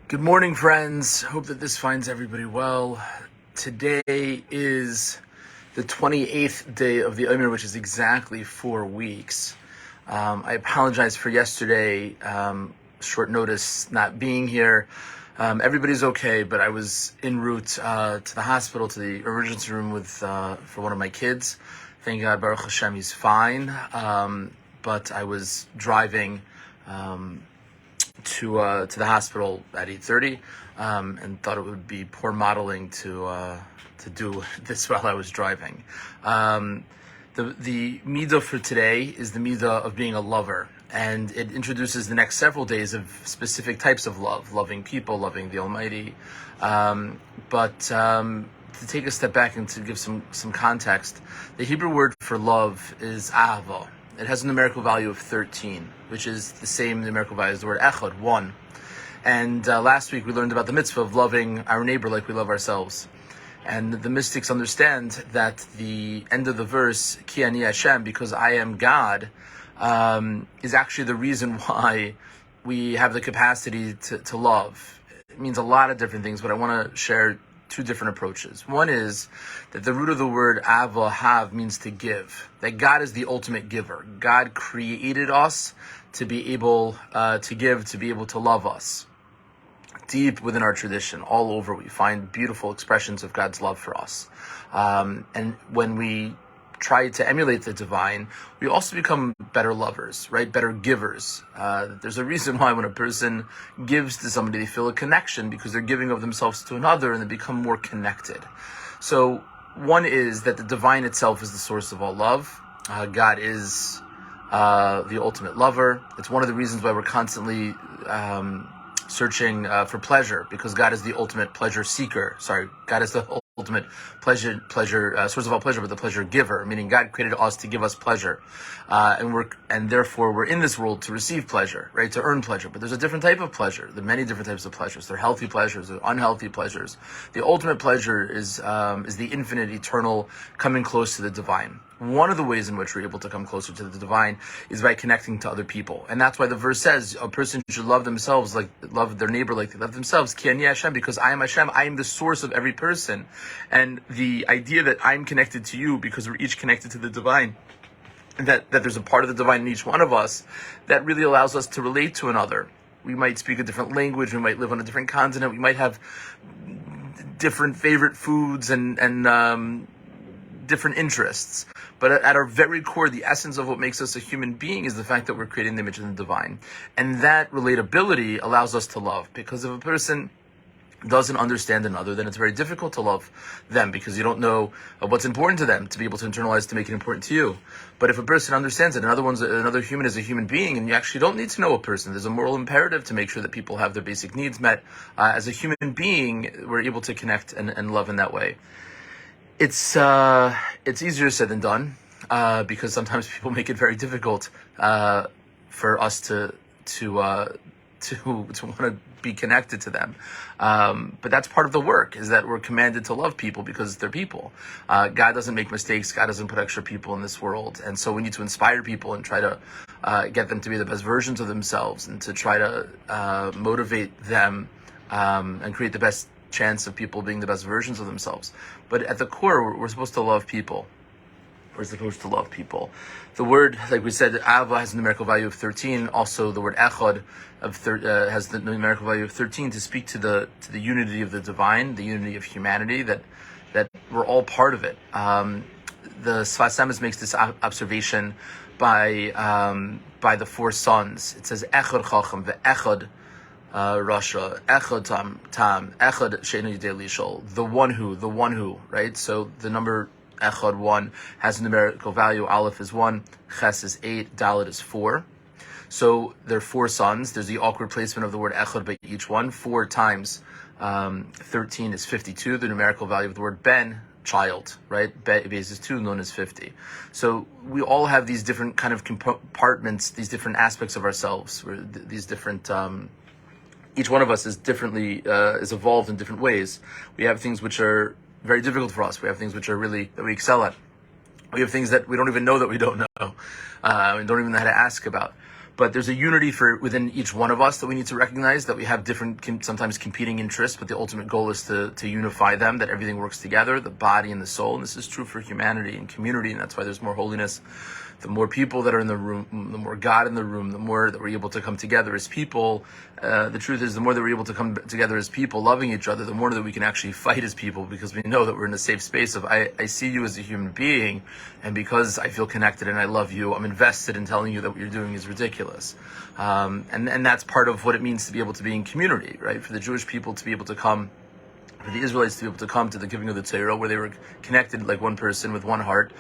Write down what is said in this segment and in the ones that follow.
Good morning, friends. Hope that this finds everybody well. Today is the 28th day of the Omer, which is exactly 4 weeks. I apologize for yesterday, short notice not being here. Everybody's okay, but I was en route to the hospital, to the emergency room for one of my kids. Thank God, Baruch Hashem, he's fine. But I was driving to the hospital at 8:30, and thought it would be poor modeling to do this while I was driving. The midah for today is the midah of being a lover, and it introduces the next several days of specific types of love, loving people, loving the Almighty. But to take a step back and to give some context, the Hebrew word for love is ahava. It has a numerical value of 13, which is the same numerical value as the word echad, one. And last week we learned about the mitzvah of loving our neighbor like we love ourselves. And the mystics understand that the end of the verse, Ki ani Hashem, because I am God, is actually the reason why we have the capacity to love. It means a lot of different things, but I want to share two different approaches. One is that the root of the word ava, have, means to give. That God is the ultimate giver. God created us to be able to give, to be able to love us. Deep within our tradition, all over, we find beautiful expressions of God's love for us. And when we try to emulate the divine, we also become better lovers, right? Better givers. There's a reason why when a person gives to somebody, they feel a connection because they're giving of themselves to another and they become more connected. So one is that the divine itself is the source of all love. God is the ultimate lover. It's one of the reasons why we're constantly searching for pleasure, because God is the ultimate pleasure seeker. God is the ultimate pleasure source of all pleasure, but the pleasure giver, meaning God created us to give us pleasure, and therefore we're in this world to receive pleasure, right? To earn pleasure. But there's a different type of pleasure. There are many different types of pleasures. There are healthy pleasures, there are unhealthy pleasures. The ultimate pleasure is the infinite, eternal, coming close to the divine. One of the ways in which we're able to come closer to the divine is by connecting to other people. And that's why the verse says a person should love themselves, like love their neighbor like they love themselves. Ki ani Hashem, because I am Hashem, I am the source of every person. And the idea that I'm connected to you because we're each connected to the divine, and that there's a part of the divine in each one of us, that really allows us to relate to another. We might speak a different language, we might live on a different continent, we might have different favorite foods and different interests. But at our very core, the essence of what makes us a human being is the fact that we're creating the image of the divine. And that relatability allows us to love. Because if a person doesn't understand another, then it's very difficult to love them, because you don't know what's important to them to be able to internalize to make it important to you. But if a person understands it, another human is a human being, and you actually don't need to know a person. There's a moral imperative to make sure that people have their basic needs met. As a human being, we're able to connect and love in that way. It's easier said than done, because sometimes people make it very difficult for us to want to be connected to them. But that's part of the work, is that we're commanded to love people because they're people. God doesn't make mistakes. God doesn't put extra people in this world. And so we need to inspire people and try to get them to be the best versions of themselves, and to try to motivate them and create the best chance of people being the best versions of themselves. But at the core, we're supposed to love people. We're supposed to love people. The word, like we said, Ava has a numerical value of 13. Also, the word Echad has the numerical value of 13 to speak to the unity of the divine, the unity of humanity, that we're all part of it. The Sfas Emes makes this observation by the four sons. It says Echad Chacham ve'Echad Rasha, Echad Tam, Echad Sheinu Yidei Lishol, the one who, right? So the number Echad, 1, has a numerical value. Aleph is 1, Ches is 8, Dalet is 4. So there are four sons. There's the awkward placement of the word Echad by each one. 4 times 13 is 52. The numerical value of the word Ben, child, right? Base is 2, known as 50. So we all have these different kind of compartments, these different aspects of ourselves, these different each one of us is differently is evolved in different ways. We have things which are very difficult for us. We have things which are really that we excel at. We have things that we don't even know that we don't know. We don't even know how to ask about. but there's a unity within each one of us that we need to recognize, that we have different, sometimes competing interests, but the ultimate goal is to unify them, that everything works together, the body and the soul. And this is true for humanity and community, and that's why there's more holiness. The more people that are in the room, the more God in the room, the more that we're able to come together as people. The truth is, the more that we're able to come together as people, loving each other, the more that we can actually fight as people, because we know that we're in a safe space of, I see you as a human being, and because I feel connected and I love you, I'm invested in telling you that what you're doing is ridiculous. And that's part of what it means to be able to be in community, right? For the Jewish people to be able to come, for the Israelites to be able to come to the giving of the Torah, where they were connected like one person with one heart.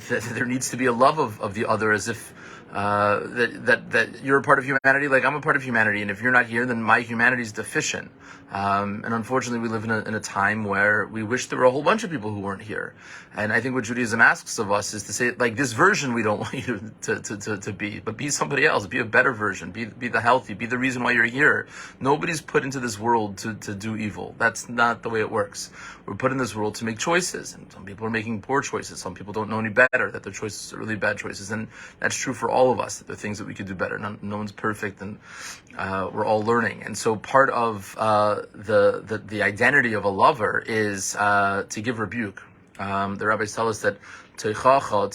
There needs to be a love of the other, as if that you're a part of humanity, like I'm a part of humanity, and if you're not here, then my humanity is deficient. And unfortunately, we live in a time where we wish there were a whole bunch of people who weren't here. And I think what Judaism asks of us is to say, like, this version we don't want you to be, but be somebody else, be a better version, be the healthy, be the reason why you're here. Nobody's put into this world to do evil. That's not the way it works. We're put in this world to make choices, and some people are making poor choices. Some people don't know any better, that their choices are really bad choices, and that's true for all of us, that there are things that we could do better. No one's perfect, and we're all learning. And so part of the identity of a lover is to give rebuke. The rabbis tell us that to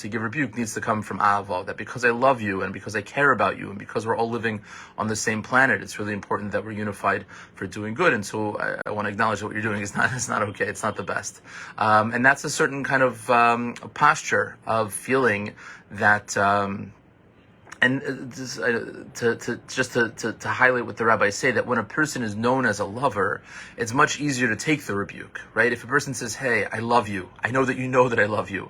give rebuke needs to come from Ahava, that because I love you and because I care about you and because we're all living on the same planet, it's really important that we're unified for doing good. And so I want to acknowledge that what you're doing is not okay. It's not the best. And that's a certain kind of posture of feeling that. And to highlight what the rabbis say, that when a person is known as a lover, it's much easier to take the rebuke, right? If a person says, "Hey, I love you. I know that you know that I love you,"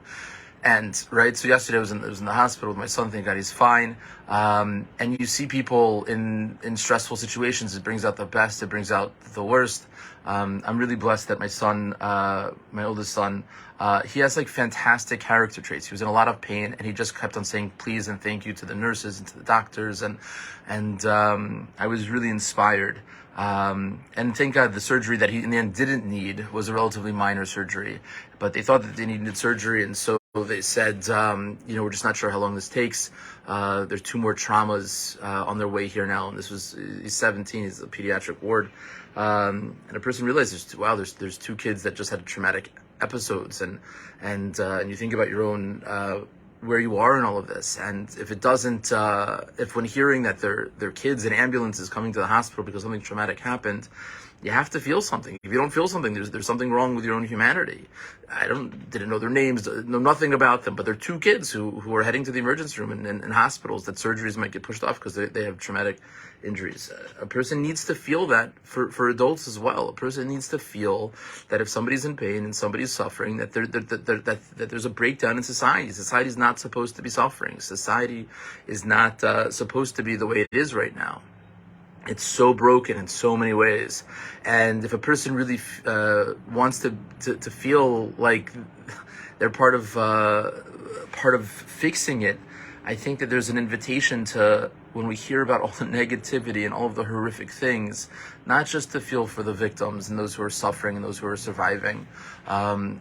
and right. So yesterday I was in the hospital with my son. Thank God he's fine. And you see people in stressful situations. It brings out the best. It brings out the worst. I'm really blessed that my son, my oldest son, he has like fantastic character traits. He was in a lot of pain, and he just kept on saying please and thank you to the nurses and to the doctors, and I was really inspired. And thank God the surgery that he in the end didn't need was a relatively minor surgery, but they thought that they needed surgery, and so they said, we're just not sure how long this takes. There's 2 more traumas on their way here now, and he's 17, he's a pediatric ward. And a person realizes, there's 2 kids that just had traumatic episodes, and you think about your own where you are in all of this, and if it doesn't, if when hearing that their kids in ambulances coming to the hospital because something traumatic happened, you have to feel something. If you don't feel something, there's something wrong with your own humanity. I didn't know their names, know nothing about them, but they're 2 kids who are heading to the emergency room in hospitals that surgeries might get pushed off because they have traumatic injuries. A person needs to feel that for adults as well. A person needs to feel that if somebody's in pain and somebody's suffering, that there's a breakdown in society. Society is not supposed to be suffering. Society is not supposed to be the way it is right now. It's so broken in so many ways, and if a person really wants to feel like they're part of fixing it, I think that there's an invitation to, when we hear about all the negativity and all of the horrific things, not just to feel for the victims and those who are suffering and those who are surviving,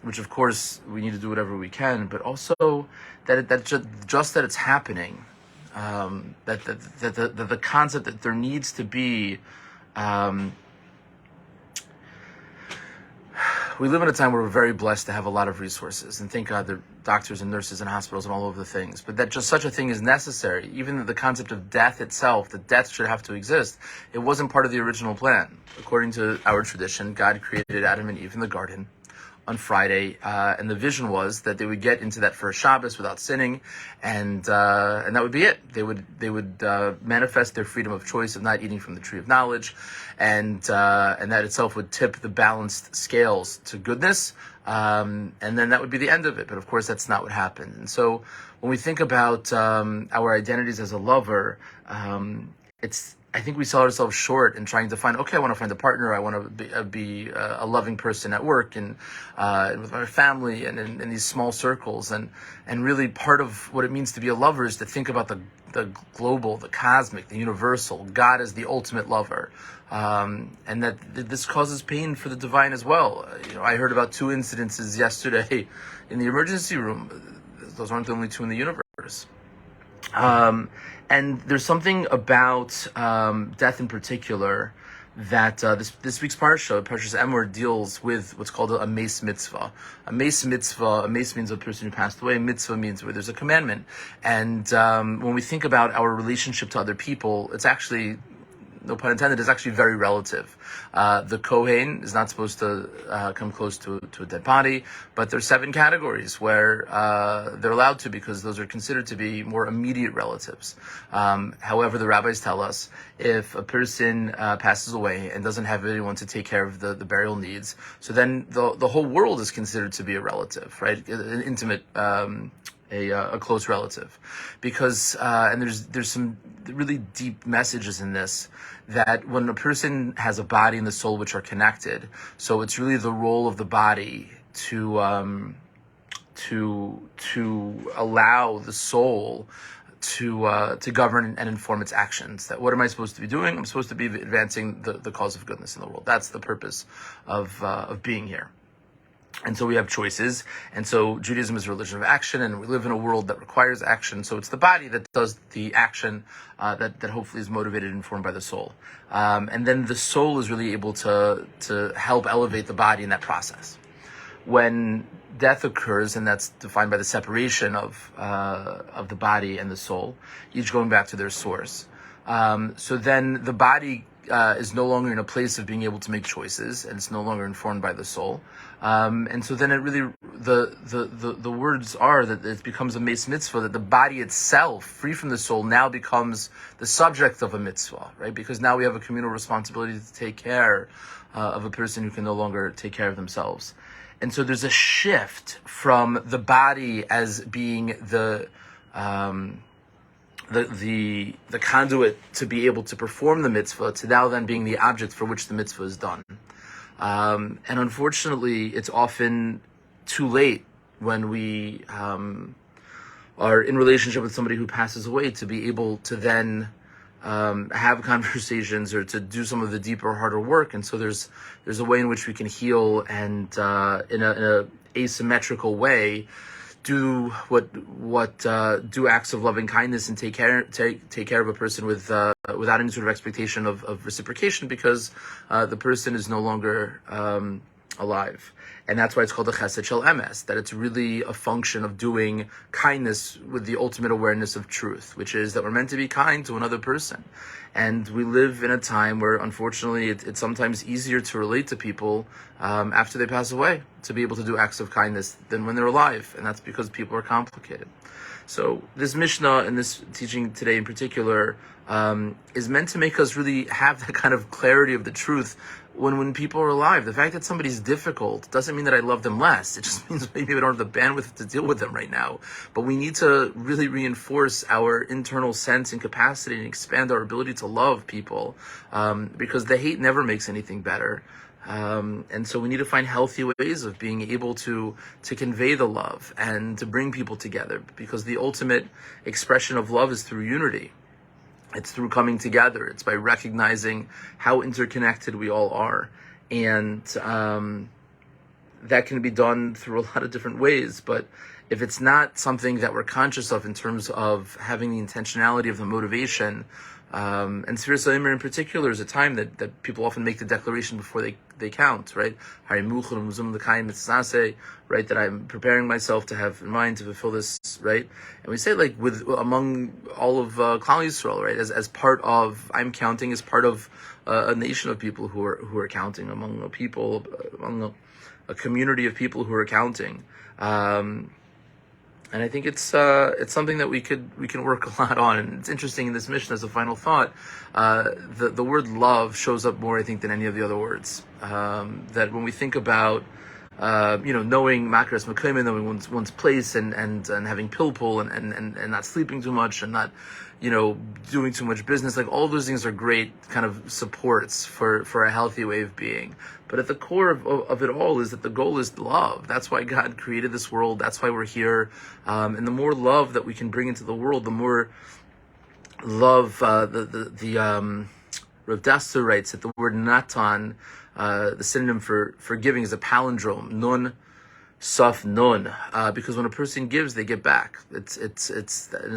which of course we need to do whatever we can, but also that that it's happening. That the concept that there needs to be, we live in a time where we're very blessed to have a lot of resources, and thank God there are doctors and nurses and hospitals and all over the things, but that just such a thing is necessary. Even the concept of death itself, that death should have to exist, it wasn't part of the original plan. According to our tradition, God created Adam and Eve in the garden on Friday, and the vision was that they would get into that first Shabbos without sinning, and that would be it. They would manifest their freedom of choice of not eating from the tree of knowledge, and that itself would tip the balanced scales to goodness, and then that would be the end of it. But of course, that's not what happened. And so, when we think about our identities as a lover, I think we sell ourselves short in trying to find, I want to find a partner, I want to be a loving person at work and with my family and in these small circles. And really part of what it means to be a lover is to think about the global, the cosmic, the universal, God as the ultimate lover. And that this causes pain for the divine as well. I heard about 2 incidences yesterday in the emergency room. Those aren't the only 2 in the universe. And there's something about death in particular that this week's Parshas Emor, deals with what's called a mace mitzvah. A mace means a person who passed away. Mitzvah means where there's a commandment. And when we think about our relationship to other people, it's actually, no pun intended, is actually very relative. The Kohen is not supposed to come close to a dead body, but there's 7 categories where they're allowed to, because those are considered to be more immediate relatives. However, the rabbis tell us if a person passes away and doesn't have anyone to take care of the burial needs, so then the whole world is considered to be a relative, right? An intimate, a close relative, because and there's some really deep messages in this, that when a person has a body and the soul which are connected, so it's really the role of the body to allow the soul to govern and inform its actions. That what am I supposed to be doing? I'm supposed to be advancing the cause of goodness in the world. That's the purpose of being here. And so we have choices, and so Judaism is a religion of action, and we live in a world that requires action. So it's the body that does the action that hopefully is motivated and informed by the soul. And then the soul is really able to help elevate the body in that process. When death occurs, and that's defined by the separation of the body and the soul, each going back to their source. So then the body is no longer in a place of being able to make choices, and it's no longer informed by the soul. And so then it really, the words are that it becomes a mace mitzvah, that the body itself, free from the soul, now becomes the subject of a mitzvah, right? Because now we have a communal responsibility to take care of a person who can no longer take care of themselves. And so there's a shift from the body as being the conduit to be able to perform the mitzvah, to now then being the object for which the mitzvah is done. And unfortunately, it's often too late when we are in relationship with somebody who passes away to be able to then have conversations or to do some of the deeper, harder work. And so there's a way in which we can heal and in a asymmetrical way do acts of loving kindness and take care of a person without any sort of expectation of reciprocation, because the person is no longer alive. And that's why it's called a chesed shel emes, that it's really a function of doing kindness with the ultimate awareness of truth, which is that we're meant to be kind to another person. And we live in a time where, unfortunately, it's sometimes easier to relate to people after they pass away, to be able to do acts of kindness than when they're alive. And that's because people are complicated. So this Mishnah and this teaching today in particular is meant to make us really have that kind of clarity of the truth when people are alive. The fact that somebody's difficult doesn't mean that I love them less. It just means maybe we don't have the bandwidth to deal with them right now. But we need to really reinforce our internal sense and capacity and expand our ability to love people, because the hate never makes anything better. And so we need to find healthy ways of being able to convey the love and to bring people together, because the ultimate expression of love is through unity. It's through coming together. It's by recognizing how interconnected we all are. And that can be done through a lot of different ways. But if it's not something that we're conscious of in terms of having the intentionality of the motivation, and Sfiras HaOmer in particular is a time that people often make the declaration before they count, right? Right, that I'm preparing myself to have in mind to fulfill this, right? And we say like among all of Klal Yisrael, right? As part of, I'm counting as part of a nation of people who are counting, among a community of people who are counting. And I think it's something that we can work a lot on. And it's interesting in this mission, as a final thought, the word love shows up more, I think, than any of the other words. That when we think about knowing makras mekayim, knowing one's place, and having pilpul, and not sleeping too much, and not doing too much business, like all those things are great kind of supports for a healthy way of being. But at the core of it all is that the goal is love. That's why God created this world. That's why we're here. And the more love that we can bring into the world, the more love. The Rav Dasser writes that the word natan, the synonym for forgiving, is a palindrome. Nun Saf Nun, because when a person gives, they get back. It's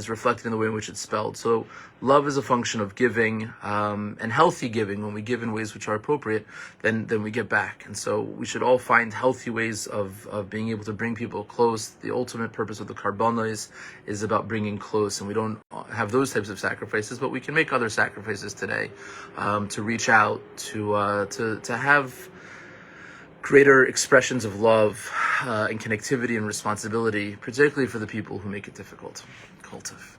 reflected in the way in which it's spelled. So love is a function of giving, and healthy giving. When we give in ways which are appropriate, then we get back. And so we should all find healthy ways of being able to bring people close. The ultimate purpose of the Karbanos is about bringing close, and we don't have those types of sacrifices, but we can make other sacrifices today to reach out, to have greater expressions of love and connectivity and responsibility, particularly for the people who make it difficult. Kultiv.